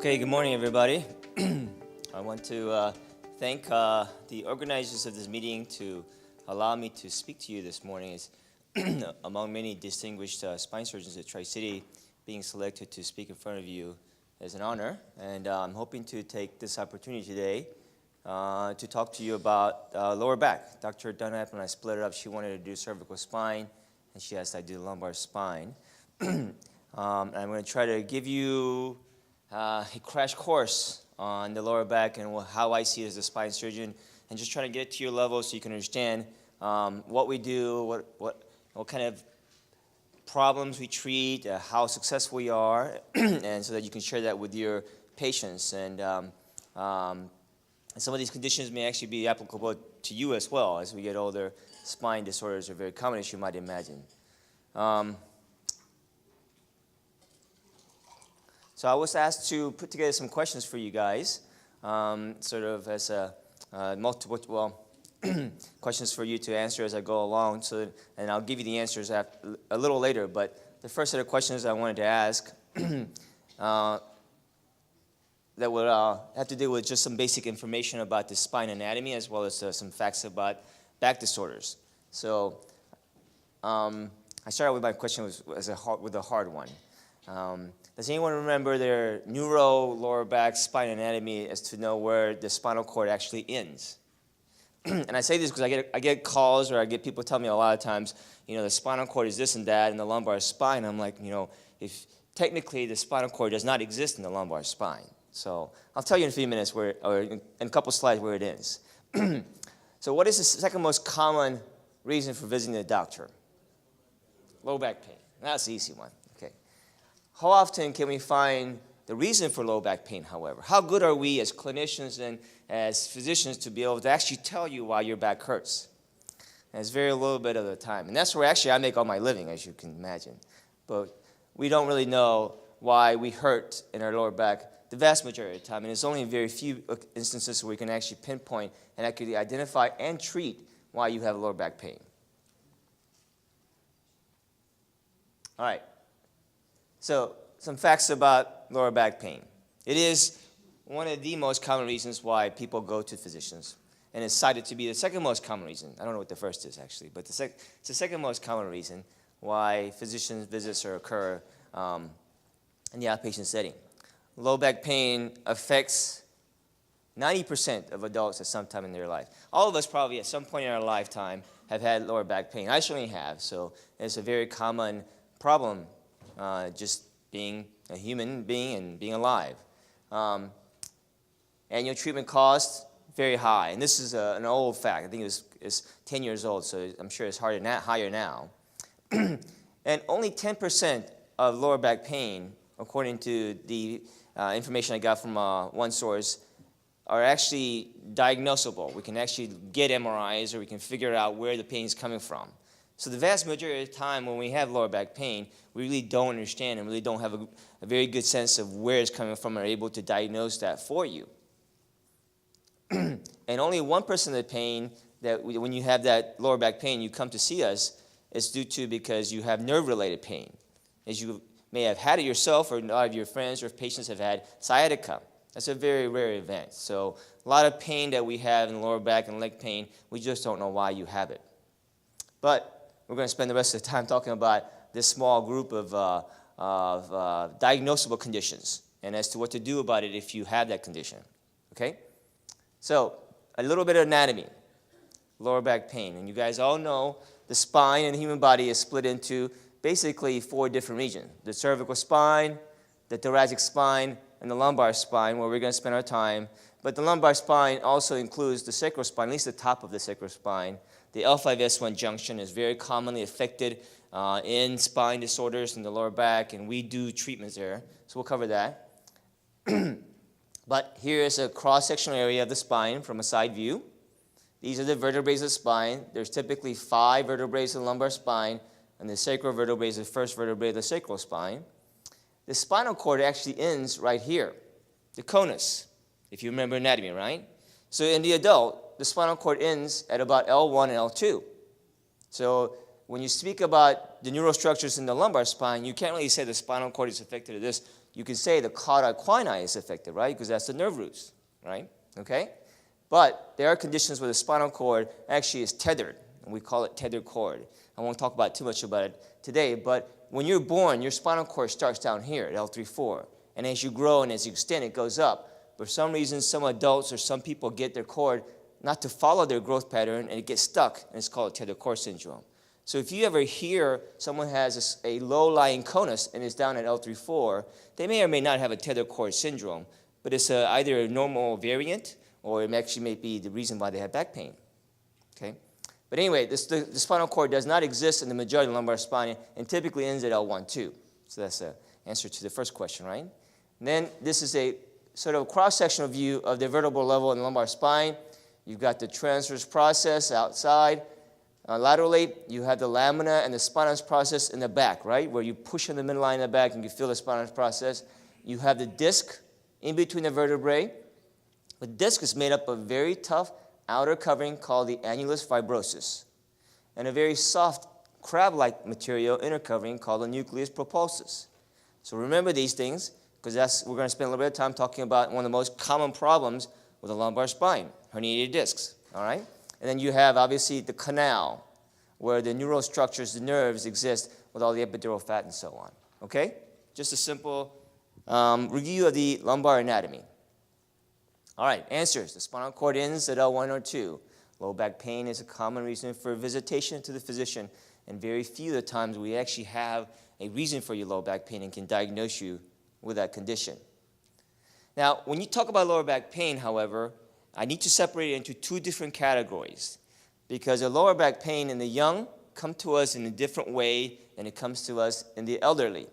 Okay, good morning, everybody. I want to thank the organizers of this meeting to allow me to speak to you this morning. It's among many distinguished spine surgeons at Tri-City, being selected to speak in front of you is an honor. And I'm hoping to take this opportunity today to talk to you about lower back. Dr. Dunlap and I split it up. She wanted to do cervical spine, and she asked I do lumbar spine. I'm going to try to give you a crash course on the lower back and how I see it as a spine surgeon, and just try to get to your level so you can understand what we do, what kind of problems we treat, how successful we are, and so that you can share that with your patients. And some of these conditions may actually be applicable to you as well. As we get older, spine disorders are very common, as you might imagine. So I was asked to put together some questions for you guys, sort of as a questions for you to answer as I go along. And I'll give you the answers a little later. But the first set of questions I wanted to ask that would have to do with just some basic information about the spine anatomy, as well as some facts about back disorders. So I started with my question with a hard one. Does anyone remember their lower back spine anatomy as to know where the spinal cord actually ends? And I say this because I get calls, or I get people tell me a lot of times, the spinal cord is this and that in the lumbar spine. I'm like, if technically the spinal cord does not exist in the lumbar spine. So I'll tell you in a few minutes or in a couple slides where it is. So what is the second most common reason for visiting the doctor? Low back pain. That's the easy one. How often can we find the reason for low back pain, however? How good are we as clinicians and as physicians to be able to actually tell you why your back hurts? And it's very little bit of the time. And that's where actually I make all my living, as you can imagine. But we don't really know why we hurt in our lower back the vast majority of the time. And it's only in very few instances where we can actually pinpoint and accurately identify and treat why you have lower back pain. All right. So some facts about lower back pain. It is one of the most common reasons why people go to physicians, and it's cited to be the second most common reason. I don't know what the first is, actually, but it's the second most common reason why physician visits occur in the outpatient setting. Low back pain affects 90% of adults at some time in their life. All of us probably at some point in our lifetime have had lower back pain. I certainly have, so it's a very common problem. Just being a human being and being alive. Annual treatment cost, very high. And this is an old fact. I think it's 10 years old, so I'm sure it's higher now. And only 10% of lower back pain, according to the information I got from one source, are actually diagnosable. We can actually get MRIs, or we can figure out where the pain is coming from. So the vast majority of the time when we have lower back pain, we really don't understand and really don't have a very good sense of where it's coming from and are able to diagnose that for you. And only 1% of the pain that when you have that lower back pain, you come to see us, is due to because you have nerve-related pain. As you may have had it yourself, or a lot of your friends or patients have had sciatica. That's a very rare event. So a lot of pain that we have in the lower back and leg pain, we just don't know why you have it. But we're going to spend the rest of the time talking about this small group of diagnosable conditions and as to what to do about it if you have that condition. Okay? So, a little bit of anatomy, lower back pain. And you guys all know the spine in the human body is split into basically 4 different regions. The cervical spine, the thoracic spine, and the lumbar spine, where we're going to spend our time. But the lumbar spine also includes the sacral spine, at least the top of the sacral spine. The L5-S1 junction is very commonly affected in spine disorders in the lower back, and we do treatments there, so we'll cover that. But here is a cross-sectional area of the spine from a side view. These are the vertebrae of the spine. There's typically 5 vertebrae in the lumbar spine, and the sacral vertebrae is the first vertebrae of the sacral spine. The spinal cord actually ends right here, the conus, if you remember anatomy, right? So in the adult, the spinal cord ends at about L1 and L2. So when you speak about the neural structures in the lumbar spine, you can't really say the spinal cord is affected at this you could say the cauda equina is affected, right? Because that's the nerve roots, right? Okay? But there are conditions where the spinal cord actually is tethered, and we call it tethered cord. I won't talk about too much about it today, but when you're born, your spinal cord starts down here at L3-4. And as you grow and as you extend, it goes up. But for some reason, some adults or some people get their cord not to follow their growth pattern, and it gets stuck, and it's called tethered cord syndrome. So if you ever hear someone has a low-lying conus and is down at L3-4, they may or may not have a tethered cord syndrome, but it's either a normal variant or it actually may be the reason why they have back pain. Okay? But anyway, the spinal cord does not exist in the majority of the lumbar spine and typically ends at L1-2. So that's the answer to the first question, right? And then this is a sort of cross-sectional view of the vertebral level in the lumbar spine. You've got the transverse process outside. Laterally, you have the lamina and the spinous process in the back, right, where you push on the midline in the back and you feel the spinous process. You have the disc in between the vertebrae. The disc is made up of very tough outer covering called the annulus fibrosus and a very soft crab-like material inner covering called the nucleus propulsus. So remember these things because we're going to spend a little bit of time talking about one of the most common problems with the lumbar spine, herniated discs, all right? And then you have, obviously, the canal, where the neural structures, the nerves exist with all the epidural fat and so on. Okay? Just a simple review of the lumbar anatomy. All right, answers. The spinal cord ends at L1 or 2. Low back pain is a common reason for visitation to the physician, and very few of the times we actually have a reason for your low back pain and can diagnose you with that condition. Now, when you talk about lower back pain, however, I need to separate it into two different categories because the lower back pain in the young come to us in a different way than it comes to us in the elderly.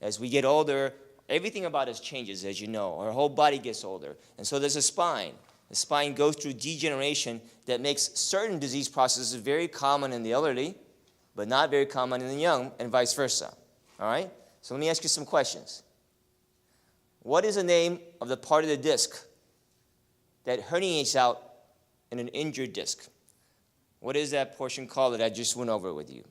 As we get older, everything about us changes, as you know. Our whole body gets older, and so does the spine. The spine goes through degeneration that makes certain disease processes very common in the elderly, but not very common in the young, and vice versa. All right? So let me ask you some questions. What is the name of the part of the disc that herniates out in an injured disc? What is that portion called that I just went over with you?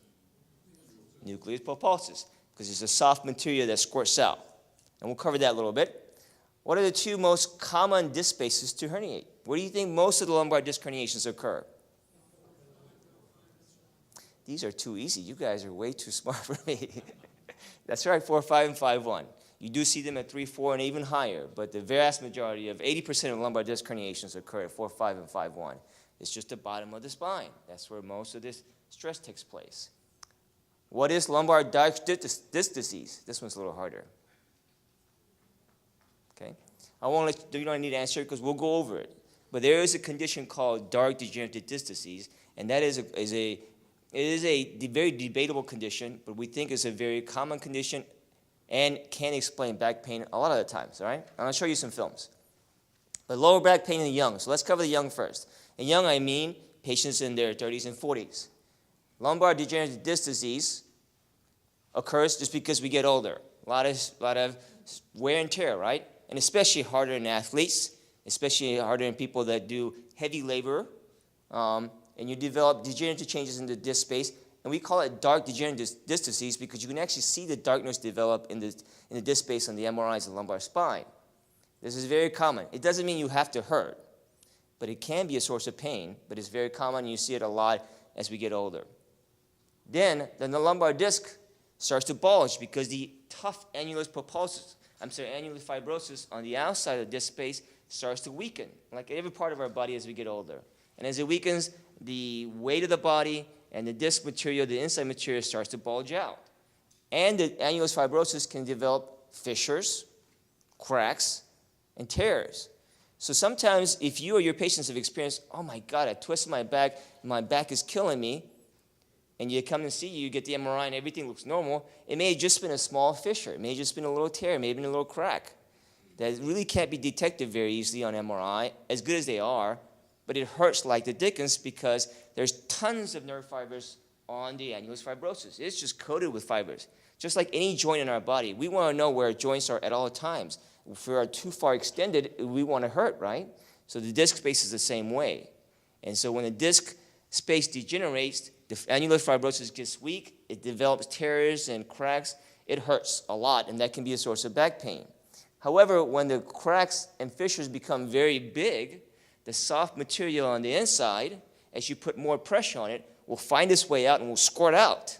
Nucleus propulsus, because it's a soft material that squirts out. And we'll cover that a little bit. What are the two most common disc spaces to herniate? Where do you think most of the lumbar disc herniations occur? These are too easy. You guys are way too smart for me. That's right, 4, 5, and 5, 1. You do see them at 3, 4, and even higher, but the vast majority of 80% of lumbar disc herniations occur at 4, 5, and 5, 1. It's just the bottom of the spine. That's where most of this stress takes place. What is lumbar disc disease? This one's a little harder. Okay? You don't need to answer it because we'll go over it. But there is a condition called dark degenerative disc disease, and that is a very debatable condition, but we think it's a very common condition and can explain back pain a lot of the times, all right? I'm going to show you some films. But lower back pain in the young. So let's cover the young first. In young, I mean patients in their 30s and 40s. Lumbar degenerative disc disease occurs just because we get older. A lot of wear and tear, right? And especially harder in athletes, especially harder in people that do heavy labor. And you develop degenerative changes in the disc space. And we call it dark degenerative disc disease because you can actually see the darkness develop in the disc space on the MRIs of the lumbar spine. This is very common. It doesn't mean you have to hurt, but it can be a source of pain, but it's very common and you see it a lot as we get older. Then the lumbar disc starts to bulge because the tough annulus fibrosus on the outside of the disc space starts to weaken, like every part of our body as we get older. And as it weakens, the weight of the body and the disc material, the inside material, starts to bulge out. And the annulus fibrosus can develop fissures, cracks, and tears. So sometimes if you or your patients have experienced, oh my God, I twisted my back is killing me, and you come and see you get the MRI and everything looks normal, it may have just been a small fissure. It may have just been a little tear, maybe a little crack. That really can't be detected very easily on MRI, as good as they are, but it hurts like the dickens because there's tons of nerve fibers on the annulus fibrosus. It's just coated with fibers. Just like any joint in our body, we want to know where our joints are at all times. If we are too far extended, we want to hurt, right? So the disc space is the same way. And so when the disc space degenerates, the annulus fibrosus gets weak, it develops tears and cracks, it hurts a lot, and that can be a source of back pain. However, when the cracks and fissures become very big, the soft material on the inside, as you put more pressure on it, will find its way out and will squirt out.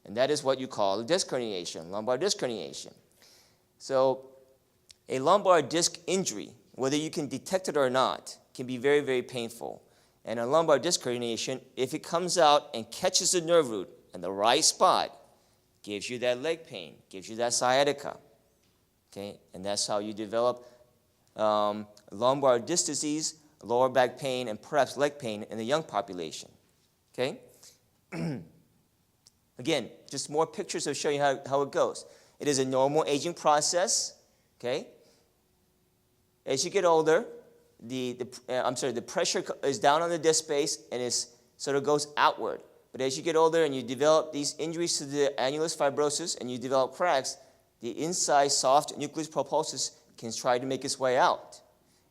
And that is what you call a disc herniation, lumbar disc herniation. So a lumbar disc injury, whether you can detect it or not, can be very, very painful. And a lumbar disc herniation, if it comes out and catches the nerve root in the right spot, gives you that leg pain, gives you that sciatica. Okay? And that's how you develop lumbar disc disease, lower back pain, and perhaps leg pain in the young population. Okay? Again, just more pictures to show you how it goes. It is a normal aging process. Okay? As you get older, the pressure is down on the disc space and it sort of goes outward. But as you get older and you develop these injuries to the annulus fibrosus and you develop cracks, the inside soft nucleus pulposus can try to make its way out.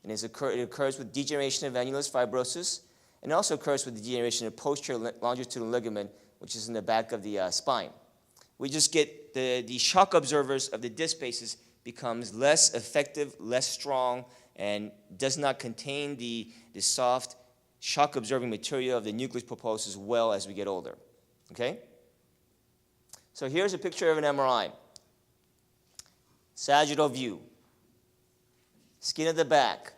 And it occurs with degeneration of annulus fibrosus, and it also occurs with degeneration of posterior longitudinal ligament, which is in the back of the spine. We just get the shock absorbers of the disc spaces becomes less effective, less strong, and does not contain the soft shock-absorbing material of the nucleus pulposus well as we get older. Okay? So here's a picture of an MRI. Sagittal view. Skin of the back,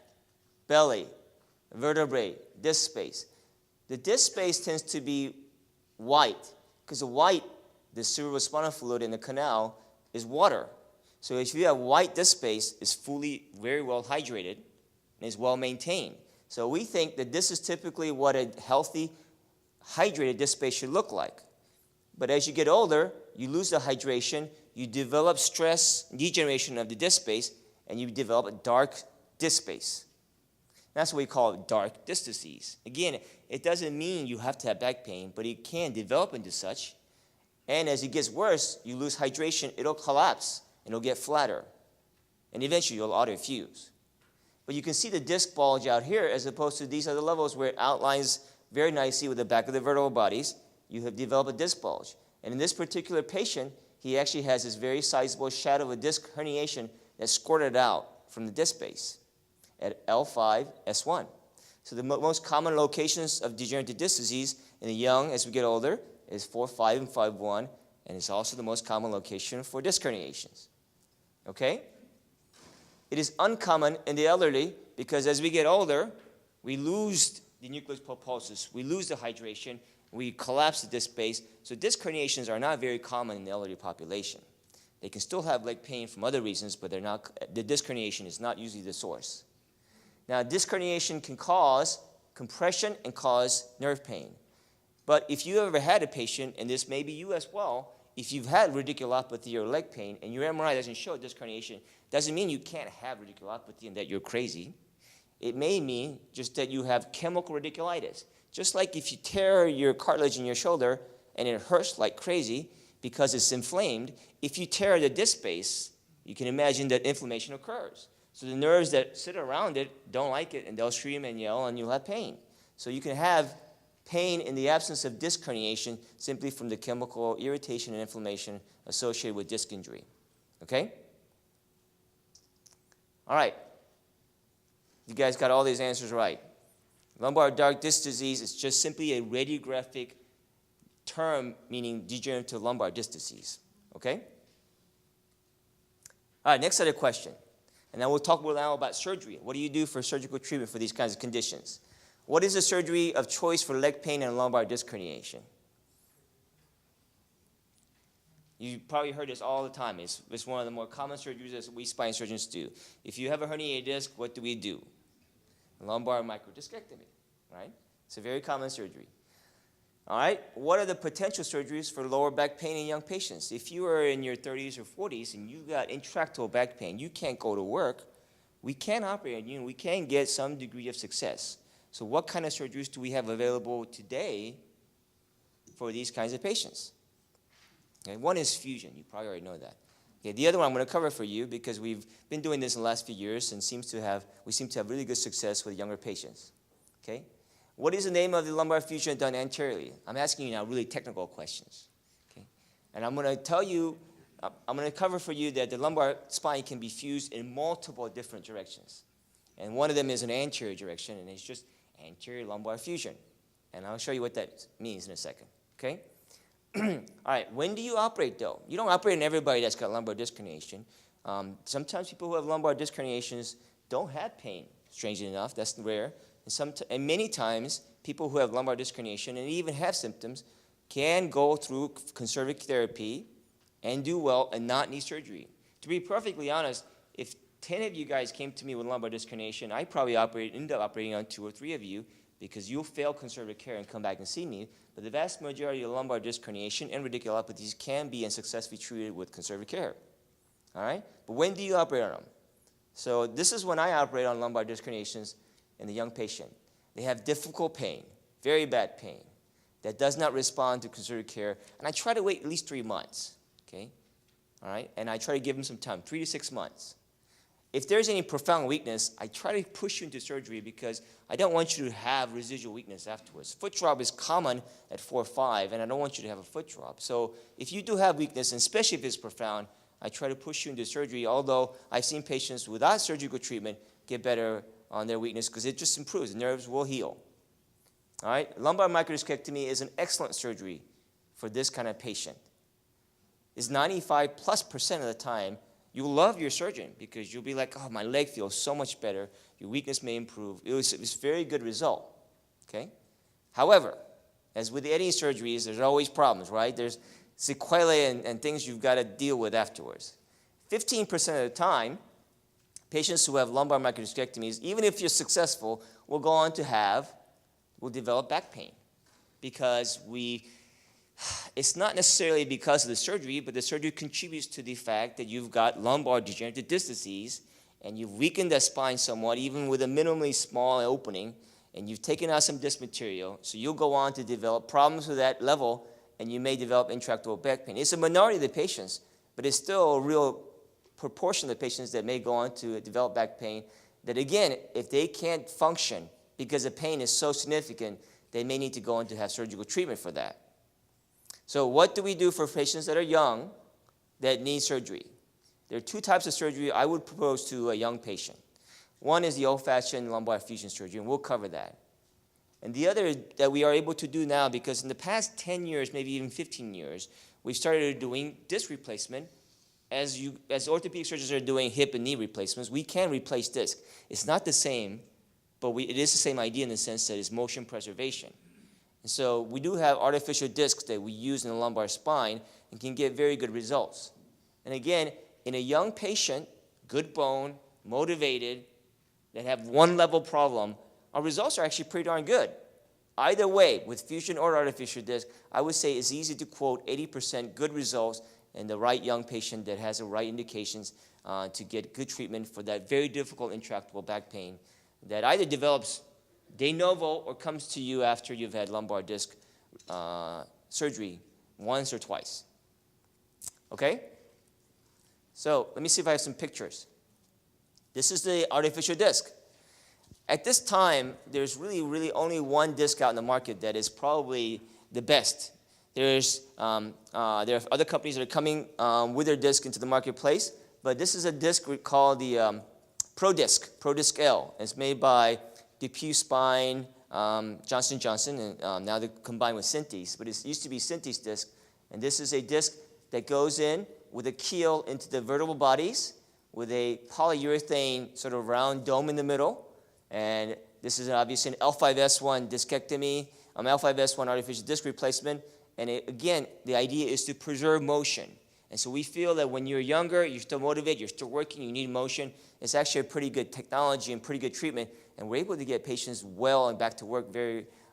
belly, vertebrae, disc space. The disc space tends to be white because the white, the cerebrospinal fluid in the canal, is water. So if you have white disc space, it's very well hydrated and is well maintained. So we think that this is typically what a healthy, hydrated disc space should look like. But as you get older, you lose the hydration, you develop stress, degeneration of the disc space, and you develop a dark disc space. That's what we call dark disc disease. Again, it doesn't mean you have to have back pain, but it can develop into such. And as it gets worse, you lose hydration, it'll collapse. And it'll get flatter. And eventually you'll autofuse. But you can see the disc bulge out here as opposed to these other levels where it outlines very nicely with the back of the vertebral bodies. You have developed a disc bulge. And in this particular patient, he actually has this very sizable shadow of a disc herniation that squirted out from the disc space at L5, S1. So the most common locations of degenerative disc disease in the young as we get older is 4, 5, and 5-1. And it's also the most common location for disc herniations. Okay? It is uncommon in the elderly because as we get older, we lose the nucleus pulposus, we lose the hydration, we collapse the disc space. So disc herniations are not very common in the elderly population. They can still have leg pain from other reasons, but the disc herniation is not usually the source. Now, disc herniation can cause compression and cause nerve pain. But if you ever had a patient, and this may be you as well, if you've had radiculopathy or leg pain and your MRI doesn't show disc herniation, doesn't mean you can't have radiculopathy and that you're crazy. It may mean just that you have chemical radiculitis. Just like if you tear your cartilage in your shoulder and it hurts like crazy because it's inflamed, if you tear the disc space, you can imagine that inflammation occurs. So the nerves that sit around it don't like it and they'll scream and yell and you'll have pain. So you can have pain in the absence of disc herniation simply from the chemical irritation and inflammation associated with disc injury. Okay? All right. You guys got all these answers right. Lumbar dark disc disease is just simply a radiographic term meaning degenerative lumbar disc disease. Okay? All right, next other question. And then we'll talk now about surgery. What do you do for surgical treatment for these kinds of conditions? What is the surgery of choice for leg pain and lumbar disc herniation? You probably heard this all the time. It's one of the more common surgeries that we spine surgeons do. If you have a herniated disc, what do we do? Lumbar microdiscectomy, right? It's a very common surgery. All right, what are the potential surgeries for lower back pain in young patients? If you are in your 30s or 40s and you got intractable back pain, you can't go to work, we can operate on you and we can get some degree of success. So what kind of surgeries do we have available today for these kinds of patients? Okay, one is fusion. You probably already know that. Okay, the other one I'm going to cover for you because we've been doing this in the last few years and we seem to have really good success with younger patients. Okay? What is the name of the lumbar fusion done anteriorly? I'm asking you now really technical questions. Okay? And I'm going to tell you I'm going to cover for you that the lumbar spine can be fused in multiple different directions. And one of them is an anterior direction, and it's just anterior lumbar fusion. And I'll show you what that means in a second, okay? All right, when do you operate, though? You don't operate on everybody that's got lumbar disc herniation. Sometimes people who have lumbar disc herniations don't have pain, strangely enough. That's rare. And many times, people who have lumbar disc herniation and even have symptoms can go through conservative therapy and do well and not need surgery. To be perfectly honest, if 10 of you guys came to me with lumbar disc herniation, I probably end up operating on 2 or 3 of you because you'll fail conservative care and come back and see me. But the vast majority of lumbar disc herniation and radiculopathies can be and successfully treated with conservative care. All right? But when do you operate on them? So this is when I operate on lumbar disc herniations in the young patient. They have difficult pain, very bad pain, that does not respond to conservative care. And I try to wait at least 3 months. Okay? All right? And I try to give them some time, 3 to 6 months. If there's any profound weakness, I try to push you into surgery because I don't want you to have residual weakness afterwards. Foot drop is common at 4 or 5, and I don't want you to have a foot drop. So if you do have weakness, and especially if it's profound, I try to push you into surgery, although I've seen patients without surgical treatment get better on their weakness because it just improves. The nerves will heal. All right? Lumbar microdiscectomy is an excellent surgery for this kind of patient. It's 95+% of the time you'll love your surgeon because you'll be like, oh, my leg feels so much better. Your weakness may improve. It's a very good result, okay? However, as with any surgeries, there's always problems, right? There's sequelae and things you've got to deal with afterwards. 15% of the time, patients who have lumbar microdiscectomies, even if you're successful, will go on to will develop back pain because it's not necessarily because of the surgery, but the surgery contributes to the fact that you've got lumbar degenerative disc disease and you've weakened that spine somewhat, even with a minimally small opening, and you've taken out some disc material, so you'll go on to develop problems with that level, and you may develop intractable back pain. It's a minority of the patients, but it's still a real proportion of the patients that may go on to develop back pain that, again, if they can't function because the pain is so significant, they may need to go on to have surgical treatment for that. So what do we do for patients that are young that need surgery? There are 2 types of surgery I would propose to a young patient. One is the old-fashioned lumbar fusion surgery, and we'll cover that. And the other that we are able to do now, because in the past 10 years, maybe even 15 years, we've started doing disc replacement. As orthopedic surgeons are doing hip and knee replacements, we can replace disc. It's not the same, but it is the same idea in the sense that it's motion preservation. And so we do have artificial discs that we use in the lumbar spine and can get very good results. And again, in a young patient, good bone, motivated, that have one level problem, our results are actually pretty darn good. Either way, with fusion or artificial disc, I would say it's easy to quote 80% good results in the right young patient that has the right indications to get good treatment for that very difficult intractable back pain that either develops de novo or comes to you after you've had lumbar disc surgery once or twice. Okay? So let me see if I have some pictures. This is the artificial disc. At this time, there's really only one disc out in the market that is probably the best. There are other companies that are coming with their disc into the marketplace, but this is a disc called the ProDisc L. It's made by Lumbar Spine, Johnson & Johnson, and now they're combined with Synthes, but it used to be Synthes disc. And this is a disc that goes in with a keel into the vertebral bodies with a polyurethane sort of round dome in the middle. And this is obviously an L5S1 discectomy, L5S1 artificial disc replacement. And again, the idea is to preserve motion. And so we feel that when you're younger, you're still motivated, you're still working, you need motion. It's actually a pretty good technology and pretty good treatment. And we're able to get patients well and back to work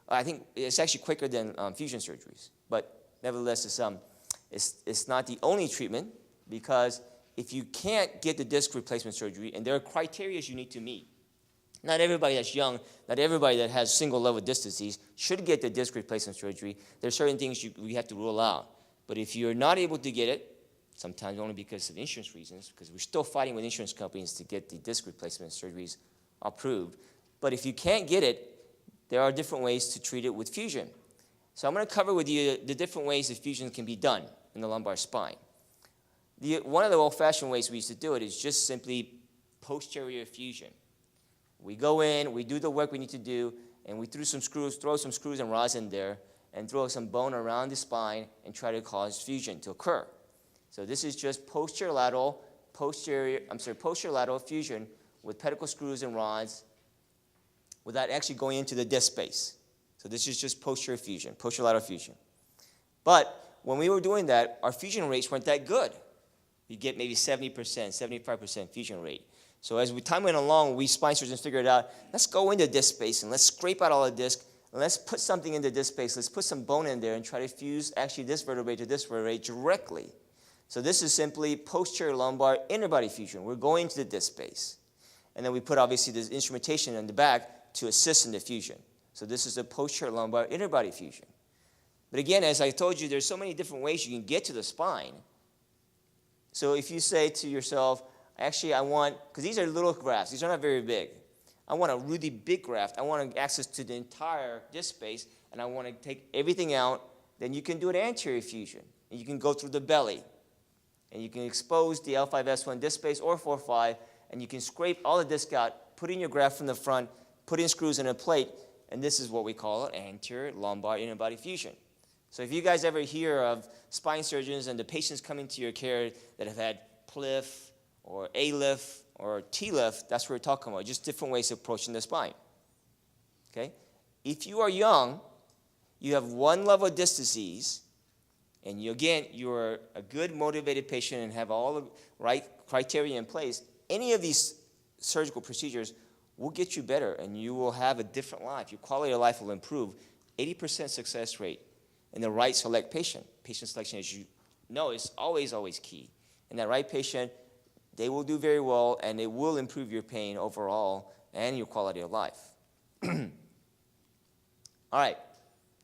I think it's actually quicker than fusion surgeries. But nevertheless, it's not the only treatment because if you can't get the disc replacement surgery, and there are criteria you need to meet, not everybody that's young, not everybody that has single-level disc disease should get the disc replacement surgery. There are certain things we have to rule out. But if you're not able to get it, sometimes only because of insurance reasons, because we're still fighting with insurance companies to get the disc replacement surgeries approved. But if you can't get it, there are different ways to treat it with fusion. So I'm going to cover with you the different ways that fusion can be done in the lumbar spine. One of the old-fashioned ways we used to do it is just simply posterior fusion. We go in, we do the work we need to do, and we throw some screws and rods in there, and throw some bone around the spine and try to cause fusion to occur. So this is just posterolateral fusion with pedicle screws and rods without actually going into the disc space. So this is just posterior fusion, posterolateral fusion. But when we were doing that, our fusion rates weren't that good. You get maybe 70%, 75% fusion rate. So as time went along, we spine surgeons figured out, let's go into disc space and let's scrape out all the disc, and let's put something into disc space. Let's put some bone in there and try to fuse actually this vertebrae to this vertebrae directly. So this is simply posterior lumbar interbody fusion. We're going to the disc space. And then we put obviously this instrumentation in the back to assist in the fusion. So this is a posterior lumbar interbody fusion. But again, as I told you, there's so many different ways you can get to the spine. So if you say to yourself, actually I want, because these are little grafts, these are not very big. I want a really big graft. I want access to the entire disc space, and I want to take everything out. Then you can do an anterior fusion. And you can go through the belly. And you can expose the L5S1 disc space or 4-5, and you can scrape all the disc out, put in your graft from the front, put in screws in a plate, and this is what we call an anterior lumbar interbody fusion. So if you guys ever hear of spine surgeons and the patients coming to your care that have had PLIF or A-lift or T-lift, that's what we're talking about, just different ways of approaching the spine. Okay? If you are young, you have one level of disc disease, and you're a good motivated patient and have all the right criteria in place, any of these surgical procedures will get you better, and you will have a different life. Your quality of life will improve. 80% success rate in the right select patient. Patient selection, as you know, is always, always key. And that right patient, they will do very well, and it will improve your pain overall and your quality of life. All right.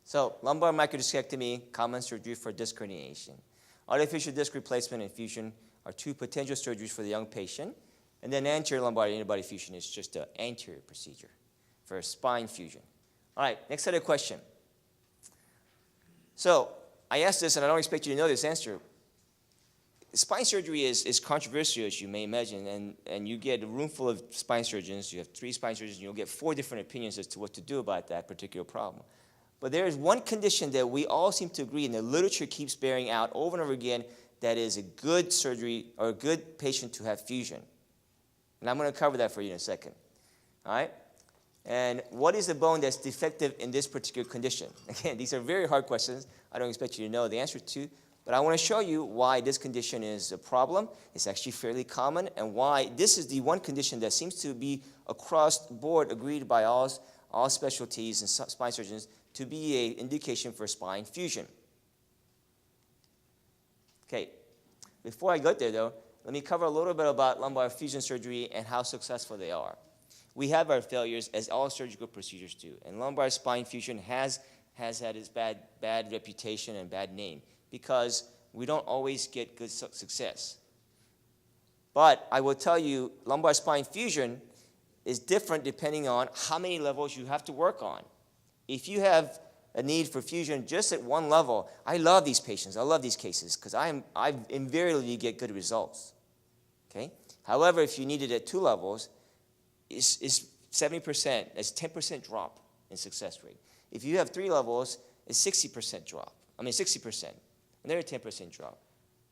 So lumbar microdiscectomy, common surgery for disc herniation. Artificial disc replacement and fusion are two potential surgeries for the young patient. And then anterior lumbar interbody fusion is just an anterior procedure for spine fusion. All right, next set of question. So I asked this, and I don't expect you to know this answer. Spine surgery is controversial, as you may imagine, and you get a room full of spine surgeons. You have 3 spine surgeons, and you'll get 4 different opinions as to what to do about that particular problem. But there is one condition that we all seem to agree, and the literature keeps bearing out over and over again, that is a good surgery or a good patient to have fusion. And I'm going to cover that for you in a second. All right? And what is the bone that's defective in this particular condition? Again, these are very hard questions. I don't expect you to know the answer to. But I want to show you why this condition is a problem. It's actually fairly common, and why this is the one condition that seems to be across the board agreed by all specialties and spine surgeons to be an indication for spine fusion. Okay, before I get there though, let me cover a little bit about lumbar fusion surgery and how successful they are. We have our failures, as all surgical procedures do, and lumbar spine fusion has had its bad reputation and bad name because we don't always get good success. But I will tell you, lumbar spine fusion is different depending on how many levels you have to work on. If you have a need for fusion just at one level, I love these patients. I love these cases because I invariably get good results. Okay? However, if you need it at 2 levels, it's 70%. That's 10% drop in success rate. If you have 3 levels, it's 60% drop. 60%. Another 10% drop.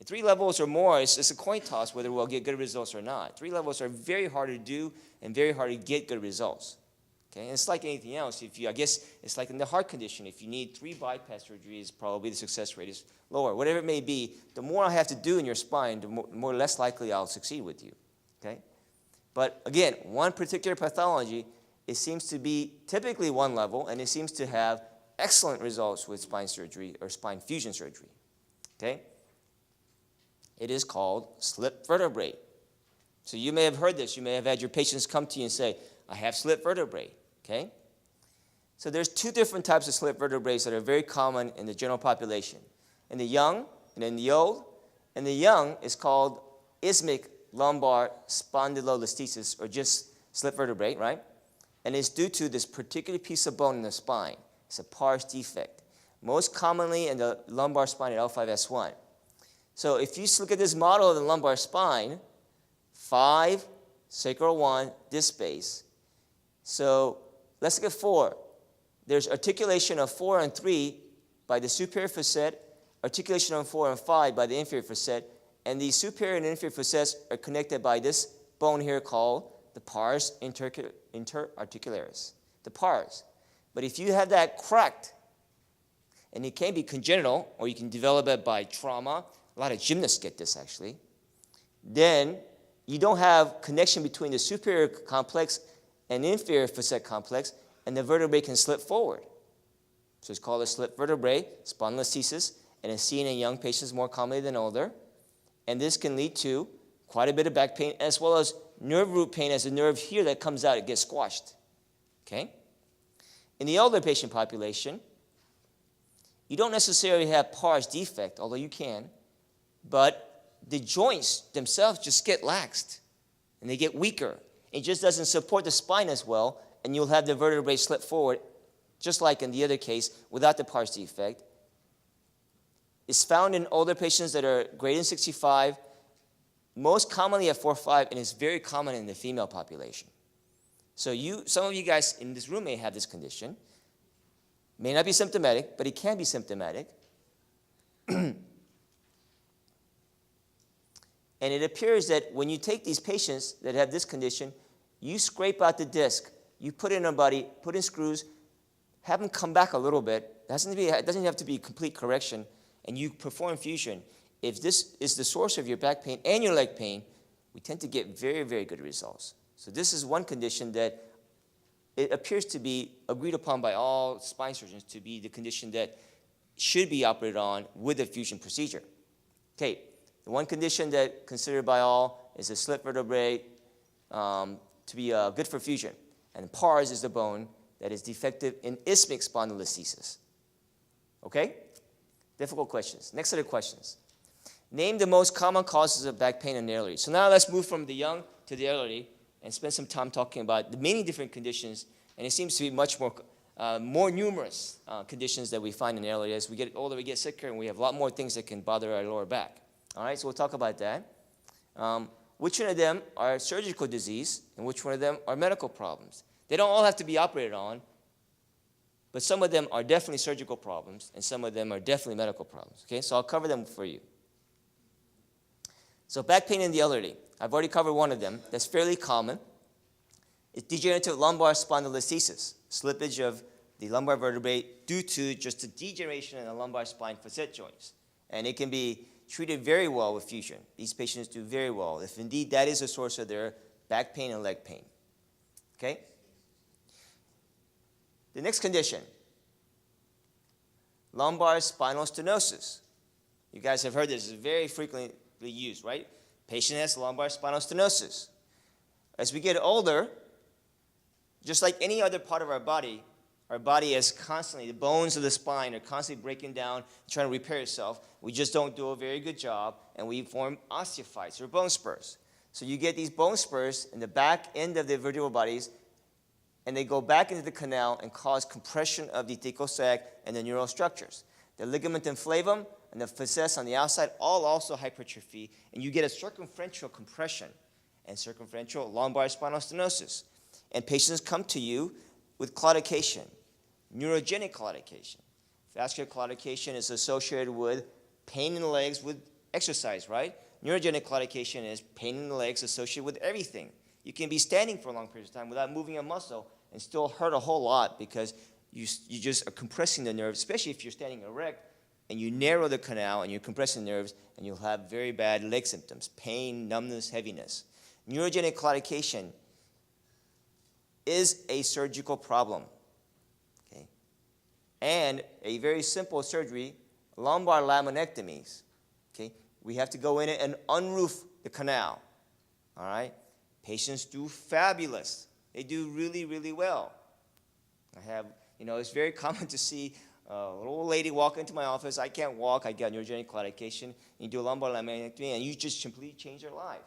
At 3 levels or more, it's a coin toss whether we'll get good results or not. 3 levels are very hard to do and very hard to get good results. Okay, and it's like anything else. I guess it's like in the heart condition. If you need 3 bypass surgeries, probably the success rate is lower. Whatever it may be, the more I have to do in your spine, the more less likely I'll succeed with you. Okay, but again, one particular pathology, it seems to be typically 1 level, and it seems to have excellent results with spine surgery or spine fusion surgery. Okay, it is called slip vertebrae. So you may have heard this. You may have had your patients come to you and say, I have slip vertebrae. Okay? So there's 2 different types of slip vertebrae that are very common in the general population. In the young and in the old. And the young is called isthmic lumbar spondylolisthesis, or just slip vertebrae, right? And it's due to this particular piece of bone in the spine. It's a pars defect. Most commonly in the lumbar spine at L5S1. So if you look at this model of the lumbar spine, 5, sacral 1, disc space. So let's look at 4. There's articulation of 4 and 3 by the superior facet, articulation of 4 and 5 by the inferior facet, and the superior and inferior facets are connected by this bone here called the pars interarticularis, the pars. But if you have that cracked, and it can be congenital, or you can develop it by trauma, a lot of gymnasts get this actually, then you don't have connection between the superior complex and inferior facet complex, and the vertebrae can slip forward. So it's called a slip vertebrae, spondylolisthesis, and it's seen in young patients more commonly than older. And this can lead to quite a bit of back pain, as well as nerve root pain as a nerve here that comes out, it gets squashed. Okay? In the older patient population, you don't necessarily have pars defect, although you can, but the joints themselves just get laxed, and they get weaker. It just doesn't support the spine as well, and you'll have the vertebrae slip forward, just like in the other case, without the pars defect. It's found in older patients that are greater than 65, most commonly at 4-5, and it's very common in the female population. So some of you guys in this room may have this condition. May not be symptomatic, but it can be symptomatic. And it appears that when you take these patients that have this condition, you scrape out the disc, you put in a body, put in screws, have them come back a little bit. It doesn't have to be complete correction, and you perform fusion. If this is the source of your back pain and your leg pain, we tend to get very, very good results. So this is one condition that it appears to be agreed upon by all spine surgeons to be the condition that should be operated on with a fusion procedure. Okay, the one condition that considered by all is a slip vertebrae to be good for fusion. And pars is the bone that is defective in isthmic spondylolisthesis. Okay? Difficult questions. Next set of questions. Name the most common causes of back pain in the elderly. So now let's move from the young to the elderly and spend some time talking about the many different conditions, and it seems to be much more numerous conditions that we find in the elderly. As we get older, we get sicker, and we have a lot more things that can bother our lower back. All right, so we'll talk about that. Which one of them are surgical disease, and which one of them are medical problems? They don't all have to be operated on, but some of them are definitely surgical problems, and some of them are definitely medical problems. Okay, so I'll cover them for you. So back pain in the elderly. I've already covered one of them. That's fairly common. It's degenerative lumbar spondylolisthesis, slippage of the lumbar vertebrae due to just a degeneration in the lumbar spine facet joints. And it can be treated very well with fusion. These patients do very well, if indeed that is a source of their back pain and leg pain. Okay? The next condition, lumbar spinal stenosis. You guys have heard this. It's very frequently used, right? Patient has lumbar spinal stenosis. As we get older, just like any other part of our body is constantly, the bones of the spine are constantly breaking down, trying to repair itself. We just don't do a very good job, and we form osteophytes or bone spurs. So you get these bone spurs in the back end of the vertebral bodies, and they go back into the canal and cause compression of the thecal sac and the neural structures. The ligamentum flavum and the facets on the outside all also hypertrophy, and you get a circumferential compression and circumferential lumbar spinal stenosis. And patients come to you with claudication, neurogenic claudication. Vascular claudication is associated with pain in the legs with exercise, right? Neurogenic claudication is pain in the legs associated with everything. You can be standing for a long period of time without moving a muscle and still hurt a whole lot because you just are compressing the nerves, especially if you're standing erect and you narrow the canal and you're compressing the nerves, and you'll have very bad leg symptoms, pain, numbness, heaviness. Neurogenic claudication is a surgical problem. Okay? And a very simple surgery, lumbar laminectomies. Okay? We have to go in and unroof the canal. All right? Patients do fabulous. They do really, really well. It's very common to see a little old lady walk into my office. I can't walk. I got neurogenic claudication. You do a lumbar laminectomy, and you just completely change their life.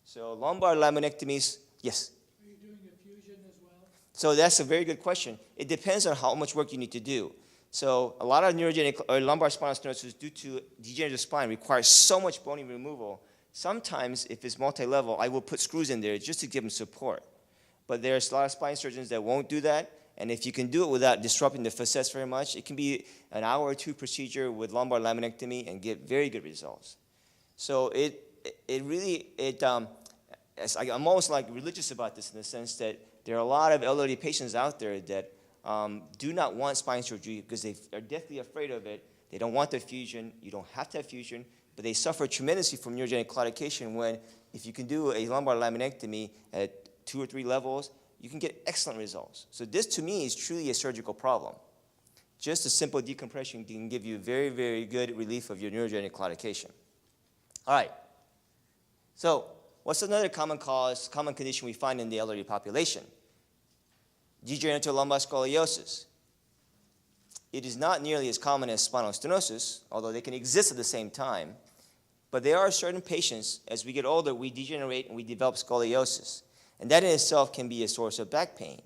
So lumbar laminectomies, yes? Are you doing a fusion as well? So that's a very good question. It depends on how much work you need to do. So a lot of neurogenic or lumbar spinal stenosis due to degenerative spine requires so much bony removal. Sometimes, if it's multi-level, I will put screws in there just to give them support. But there's a lot of spine surgeons that won't do that. And if you can do it without disrupting the facets very much, it can be an hour or two procedure with lumbar laminectomy and get very good results. So I'm almost like religious about this in the sense that there are a lot of elderly patients out there that do not want spine surgery because they are deathly afraid of it. They don't want the fusion. You don't have to have fusion, but they suffer tremendously from neurogenic claudication when if you can do a lumbar laminectomy at 2 or 3 levels, you can get excellent results. So this, to me, is truly a surgical problem. Just a simple decompression can give you very, very good relief of your neurogenic claudication. All right. So what's another common condition we find in the elderly population? Degenerative lumbar scoliosis. It is not nearly as common as spinal stenosis, although they can exist at the same time. But there are certain patients, as we get older, we degenerate and we develop scoliosis. And that in itself can be a source of back pain.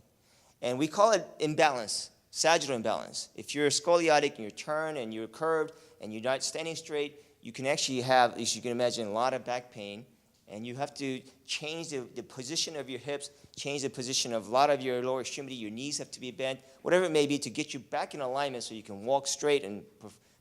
And we call it imbalance, sagittal imbalance. If you're scoliotic and you're turned and you're curved and you're not standing straight, you can actually have, as you can imagine, a lot of back pain. And you have to change the position of your hips, change the position of a lot of your lower extremity. Your knees have to be bent, whatever it may be, to get you back in alignment so you can walk straight and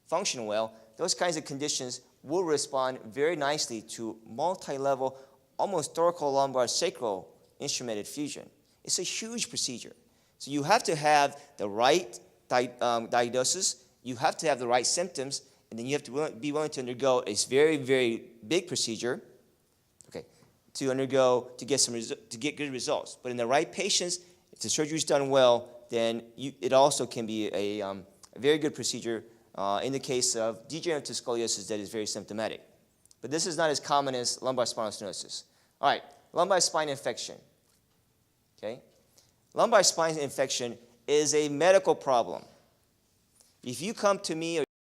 function well. Those kinds of conditions will respond very nicely to multi-level, almost thoracolumbar sacral instrumented fusion. It's a huge procedure. So you have to have the right diagnosis, you have to have the right symptoms, and then you have to be willing to undergo a very, very big procedure, okay, to get good results. But in the right patients, if the surgery is done well, then it also can be a very good procedure in the case of degenerative scoliosis that is very symptomatic. But this is not as common as lumbar spinal stenosis. All right, lumbar spine infection. Okay? Lumbar spine infection is a medical problem. If you come to me or